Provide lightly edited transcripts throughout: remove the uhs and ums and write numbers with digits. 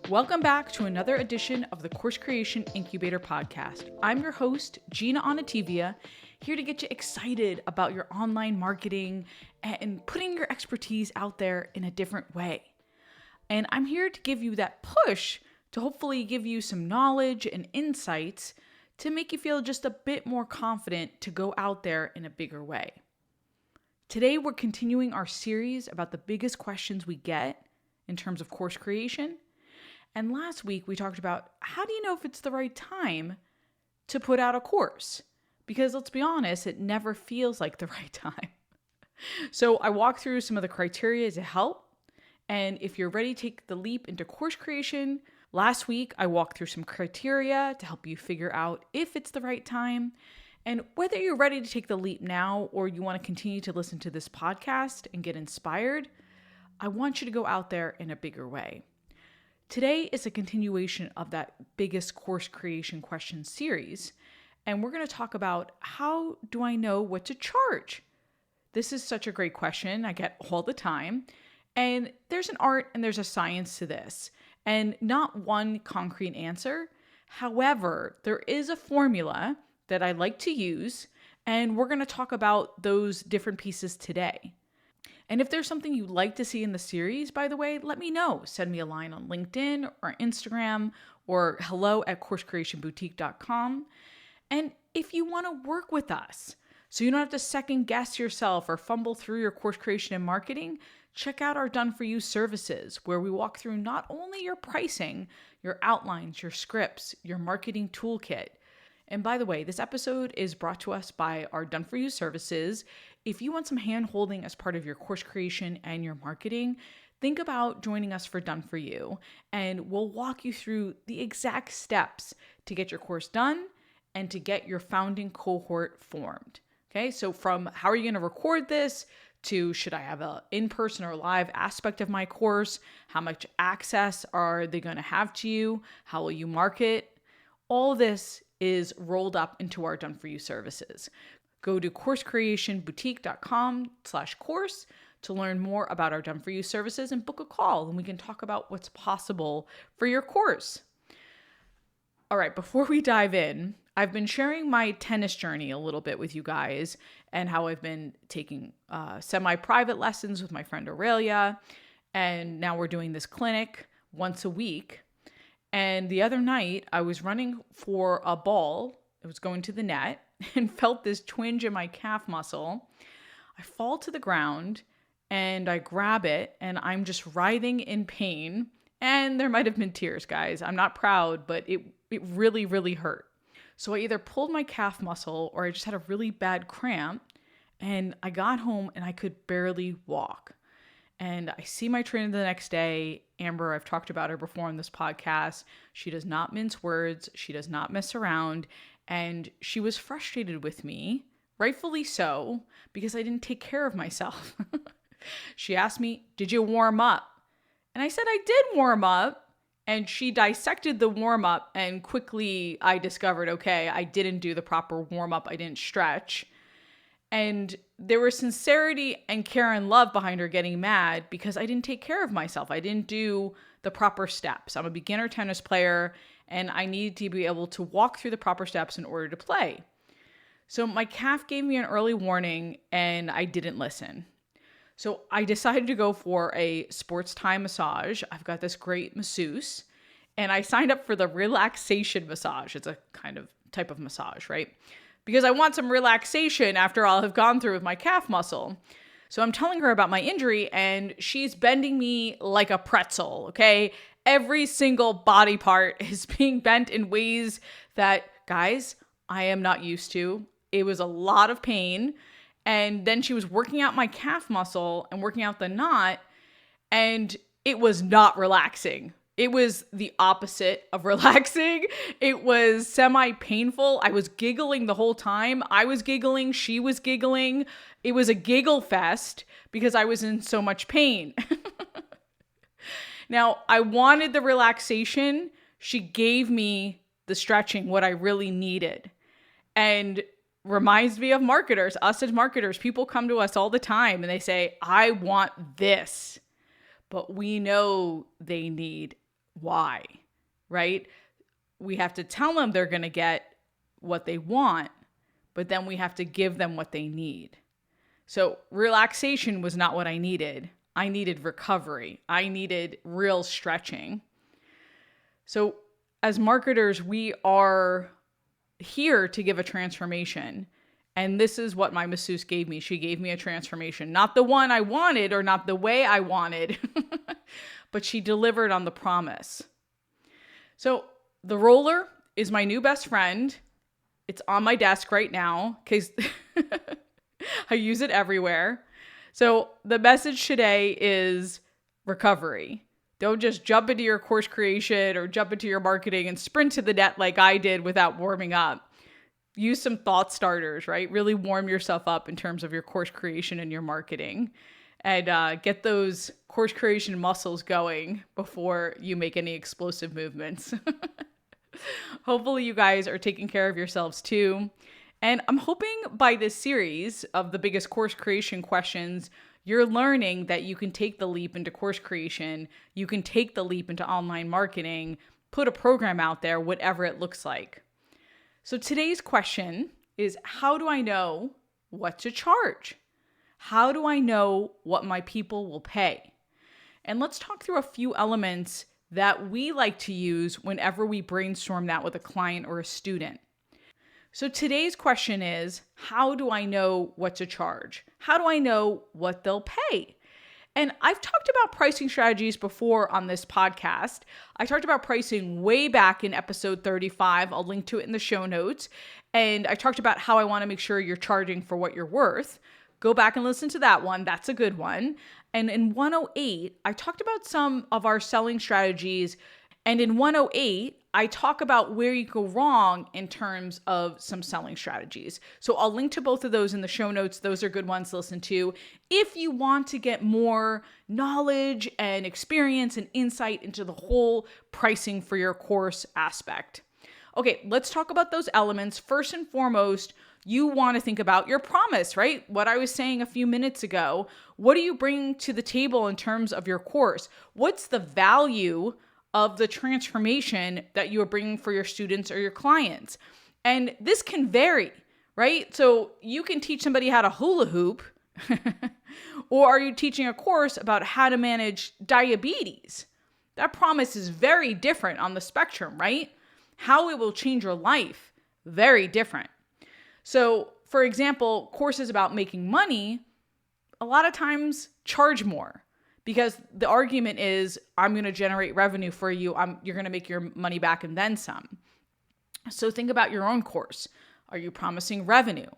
Welcome back to another edition of the Course Creation Incubator Podcast. I'm your host, Gina Onativia, here to get you excited about your online marketing and putting your expertise out there in a different way. And I'm here to give you that push to hopefully give you some knowledge and insights to make you feel just a bit more confident to go out there in a bigger way. Today, we're continuing our series about the biggest questions we get in terms of course creation. And last week, we talked about how do you know if it's the right time to put out a course? Because let's be honest, it never feels like the right time. So I walked through some of the criteria to help. And if you're ready to take the leap into course creation, last week, I walked through some criteria to help you figure out if it's the right time. And whether you're ready to take the leap now or you want to continue to listen to this podcast and get inspired, I want you to go out there in a bigger way. Today is a continuation of that biggest course creation question series, and we're going to talk about how do I know what to charge? This is such a great question I get all the time, and there's an art and there's a science to this, and not one concrete answer. However, there is a formula that I like to use, and we're going to talk about those different pieces today. And if there's something you'd like to see in the series, by the way, let me know. Send me a line on LinkedIn or Instagram or hello@coursecreationboutique.com. And if you want to work with us, so you don't have to second guess yourself or fumble through your course creation and marketing, check out our Done For You services, where we walk through not only your pricing, your outlines, your scripts, your marketing toolkit. And by the way, this episode is brought to us by our Done For You services. If you want some hand-holding as part of your course creation and your marketing, think about joining us for Done For You, and we'll walk you through the exact steps to get your course done and to get your founding cohort formed. Okay, so from how are you going to record this to should I have an in-person or live aspect of my course? How much access are they going to have to you? How will you market? All this is rolled up into our Done For You services. Go to coursecreationboutique.com/course to learn more about our Done For You services and book a call, and we can talk about what's possible for your course. All right, before we dive in, I've been sharing my tennis journey a little bit with you guys and how I've been taking semi-private lessons with my friend Aurelia, and now we're doing this clinic once a week. And the other night, I was running for a ball. It was going to the net and felt this twinge in my calf muscle. I fall to the ground and I grab it and I'm just writhing in pain. And there might have been tears, guys. I'm not proud, but it really, really hurt. So I either pulled my calf muscle or I just had a really bad cramp. And I got home and I could barely walk. And I see my trainer the next day. Amber, I've talked about her before on this podcast. She does not mince words. She does not mess around. And she was frustrated with me, rightfully so, because I didn't take care of myself. She asked me, did you warm up? And I said, I did warm up. And she dissected the warm up. And quickly I discovered, okay, I didn't do the proper warm up. I didn't stretch. And there was sincerity and care and love behind her getting mad because I didn't take care of myself. I didn't do the proper steps. I'm a beginner tennis player and I need to be able to walk through the proper steps in order to play. So my calf gave me an early warning and I didn't listen. So I decided to go for a sports time massage. I've got this great masseuse and I signed up for the relaxation massage. It's a kind of type of massage, right? Because I want some relaxation after all I've gone through with my calf muscle. So I'm telling her about my injury and she's bending me like a pretzel, okay? Every single body part is being bent in ways that, guys, I am not used to. It was a lot of pain. And then she was working out my calf muscle and working out the knot, and it was not relaxing. It was the opposite of relaxing. It was semi-painful. I was giggling the whole time. I was giggling. She was giggling. It was a giggle fest because I was in so much pain. Now, I wanted the relaxation. She gave me the stretching, what I really needed. And reminds me of marketers, us as marketers. People come to us all the time and they say, I want this. But we know they need why, right? We have to tell them they're going to get what they want, but then we have to give them what they need. So relaxation was not what I needed. I needed recovery. I needed real stretching. So as marketers, we are here to give a transformation. And this is what my masseuse gave me. She gave me a transformation, not the one I wanted or not the way I wanted, but she delivered on the promise. So the roller is my new best friend. It's on my desk right now because I use it everywhere. So the message today is recovery. Don't just jump into your course creation or jump into your marketing and sprint to the net like I did without warming up. Use some thought starters, right? Really warm yourself up in terms of your course creation and your marketing, and get those course creation muscles going before you make any explosive movements. Hopefully you guys are taking care of yourselves too. And I'm hoping by this series of the biggest course creation questions, you're learning that you can take the leap into course creation. You can take the leap into online marketing, put a program out there, whatever it looks like. So today's question is, how do I know what to charge? How do I know what my people will pay? And let's talk through a few elements that we like to use whenever we brainstorm that with a client or a student. So today's question is, how do I know what to charge? How do I know what they'll pay? And I've talked about pricing strategies before on this podcast. I talked about pricing way back in episode 35. I'll link to it in the show notes. And I talked about how I want to make sure you're charging for what you're worth. Go back and listen to that one. That's a good one. And in 108, I talked about some of our selling strategies. And in 108, I talk about where you go wrong in terms of some selling strategies. So I'll link to both of those in the show notes. Those are good ones to listen to if you want to get more knowledge and experience and insight into the whole pricing for your course aspect. Okay, let's talk about those elements. First and foremost, you want to think about your promise, right? What I was saying a few minutes ago. What do you bring to the table in terms of your course? What's the value of the transformation that you are bringing for your students or your clients? And this can vary, right? So you can teach somebody how to hula hoop, or are you teaching a course about how to manage diabetes? That promise is very different on the spectrum, right? How it will change your life, very different. So, for example, courses about making money, a lot of times charge more. Because the argument is, I'm going to generate revenue for you. You're going to make your money back and then some. So think about your own course. Are you promising revenue?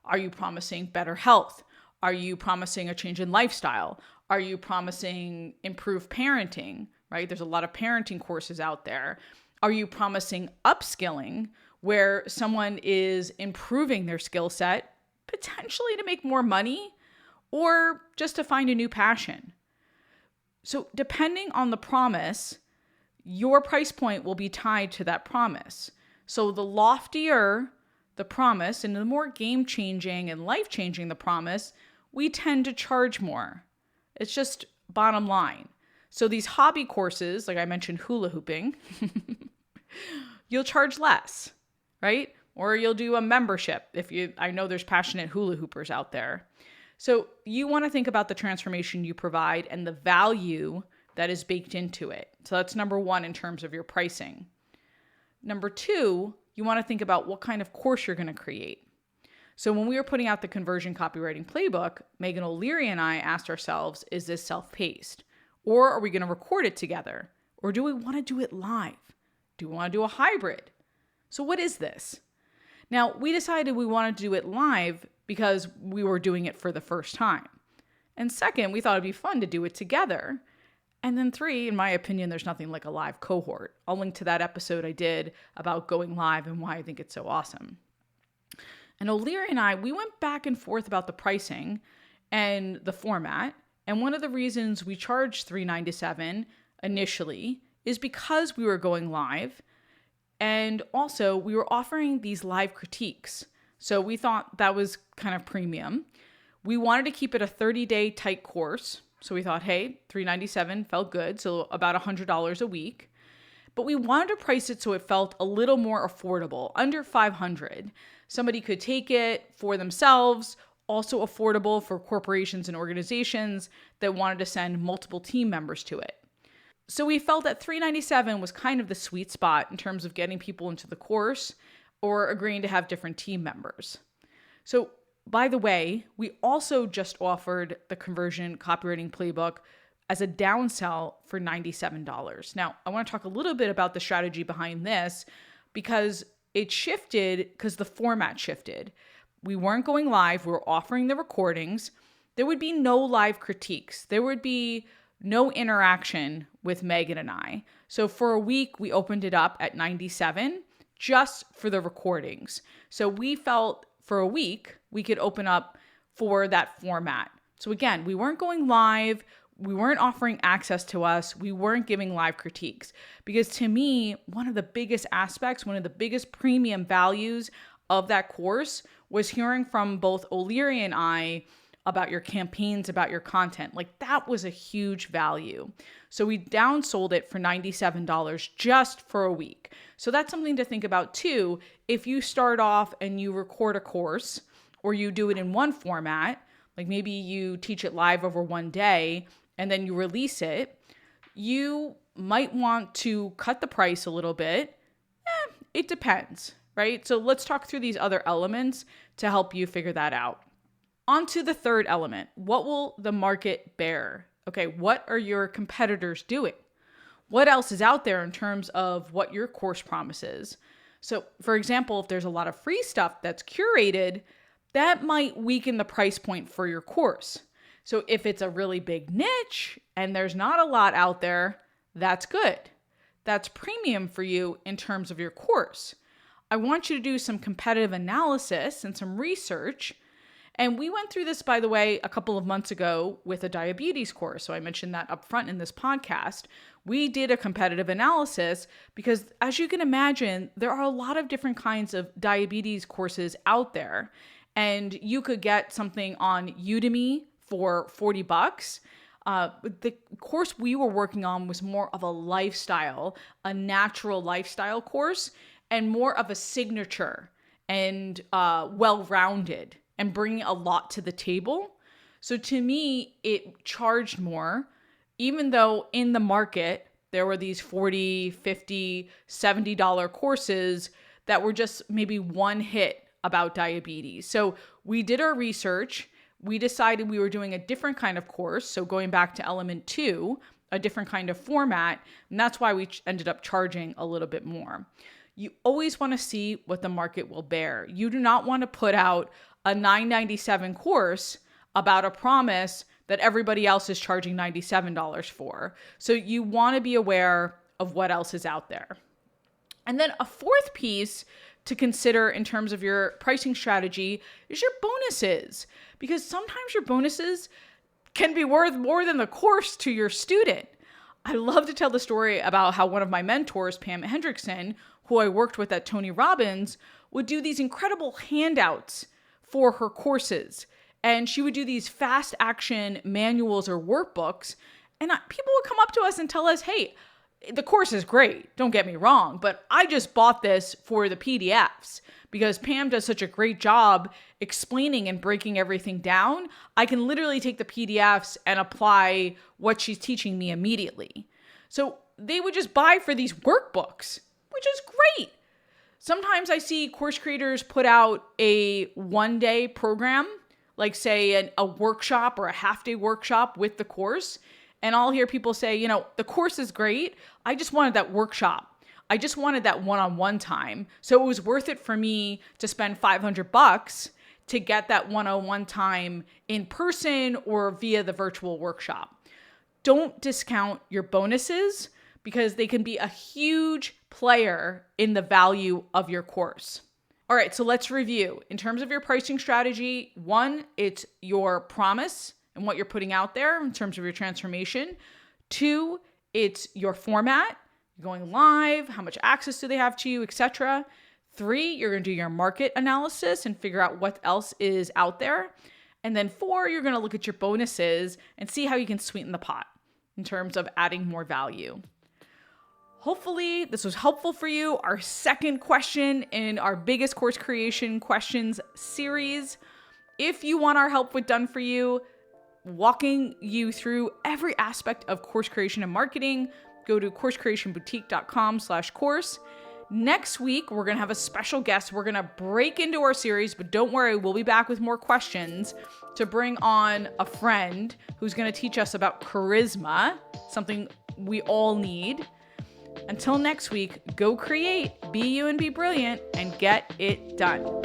Are you promising better health? Are you promising a change in lifestyle? Are you promising improved parenting, right? There's a lot of parenting courses out there. Are you promising upskilling, where someone is improving their skill set, potentially to make more money or just to find a new passion? So depending on the promise, your price point will be tied to that promise. So the loftier the promise and the more game-changing and life-changing the promise, we tend to charge more. It's just bottom line. So these hobby courses, like I mentioned hula hooping, you'll charge less, right? Or you'll do a membership I know there's passionate hula hoopers out there. So you want to think about the transformation you provide and the value that is baked into it. So that's number one in terms of your pricing. Number two, you want to think about what kind of course you're going to create. So when we were putting out the conversion copywriting playbook, Megan O'Leary and I asked ourselves, is this self-paced? Or are we going to record it together? Or do we want to do it live? Do we want to do a hybrid? So what is this? Now, we decided we wanted to do it live because we were doing it for the first time. And second, we thought it'd be fun to do it together. And then three, in my opinion, there's nothing like a live cohort. I'll link to that episode I did about going live and why I think it's so awesome. And O'Leary and I, we went back and forth about the pricing and the format. And one of the reasons we charged $397 initially is because we were going live. And also we were offering these live critiques. So we thought that was kind of premium. We wanted to keep it a 30-day tight course. So we thought, hey, $397 felt good. So about $100 a week. but we wanted to price it so it felt a little more affordable, under $500. Somebody could take it for themselves, also affordable for corporations and organizations that wanted to send multiple team members to it. So we felt that $397 was kind of the sweet spot in terms of getting people into the course or agreeing to have different team members. So, by the way, we also just offered the conversion copywriting playbook as a downsell for $97. Now, I want to talk a little bit about the strategy behind this because it shifted because the format shifted. We weren't going live. We were offering the recordings. There would be no live critiques. There would be no interaction with Megan and I. So for a week, we opened it up at $97 just for the recordings. So we felt for a week, we could open up for that format. So again, we weren't going live. We weren't offering access to us. We weren't giving live critiques. Because to me, one of the biggest aspects, one of the biggest premium values of that course was hearing from both O'Leary and I about your campaigns, about your content. Like that was a huge value. So we downsold it for $97 just for a week. So that's something to think about too. If you start off and you record a course or you do it in one format, like maybe you teach it live over one day and then you release it, you might want to cut the price a little bit. It depends, right? So let's talk through these other elements to help you figure that out. On to the third element. What will the market bear? Okay, what are your competitors doing? What else is out there in terms of what your course promises? So, for example, if there's a lot of free stuff that's curated, that might weaken the price point for your course. So if it's a really big niche and there's not a lot out there, that's good. That's premium for you in terms of your course. I want you to do some competitive analysis and some research. And we went through this, by the way, a couple of months ago with a diabetes course. So I mentioned that up front in this podcast. We did a competitive analysis because, as you can imagine, there are a lot of different kinds of diabetes courses out there. And you could get something on Udemy for $40. The course we were working on was more of a lifestyle, a natural lifestyle course, and more of a signature and well-rounded, and bringing a lot to the table. So to me, it charged more, even though in the market, there were these $40, $50, $70 courses that were just maybe one hit about diabetes. So we did our research. We decided we were doing a different kind of course. So going back to element 2, a different kind of format. And that's why we ended up charging a little bit more. You always want to see what the market will bear. You do not want to put out a $997 course about a promise that everybody else is charging $97 for. So you want to be aware of what else is out there. And then a fourth piece to consider in terms of your pricing strategy is your bonuses, because sometimes your bonuses can be worth more than the course to your student. I love to tell the story about how one of my mentors, Pam Hendrickson, who I worked with at Tony Robbins, would do these incredible handouts for her courses. And she would do these fast action manuals or workbooks. And people would come up to us and tell us, hey, the course is great, don't get me wrong, but I just bought this for the PDFs because Pam does such a great job explaining and breaking everything down. I can literally take the PDFs and apply what she's teaching me immediately. So they would just buy for these workbooks, which is great. Sometimes I see course creators put out a one-day program, like say a workshop or a half-day workshop with the course. And I'll hear people say, the course is great. I just wanted that workshop. I just wanted that one-on-one time. So it was worth it for me to spend $500 to get that one-on-one time in person or via the virtual workshop. Don't discount your bonuses because they can be a huge player in the value of your course. All right, so let's review. In terms of your pricing strategy, 1, it's your promise and what you're putting out there in terms of your transformation. 2, it's your format, going live, how much access do they have to you, etc. 3, you're going to do your market analysis and figure out what else is out there. And then 4, you're going to look at your bonuses and see how you can sweeten the pot in terms of adding more value. Hopefully this was helpful for you. Our second question in our biggest course creation questions series. If you want our help with Done For You, walking you through every aspect of course creation and marketing, go to coursecreationboutique.com/course. Next week, we're going to have a special guest. We're going to break into our series, but don't worry, we'll be back with more questions to bring on a friend who's going to teach us about charisma, something we all need. Until next week, go create, be you and be brilliant, and get it done.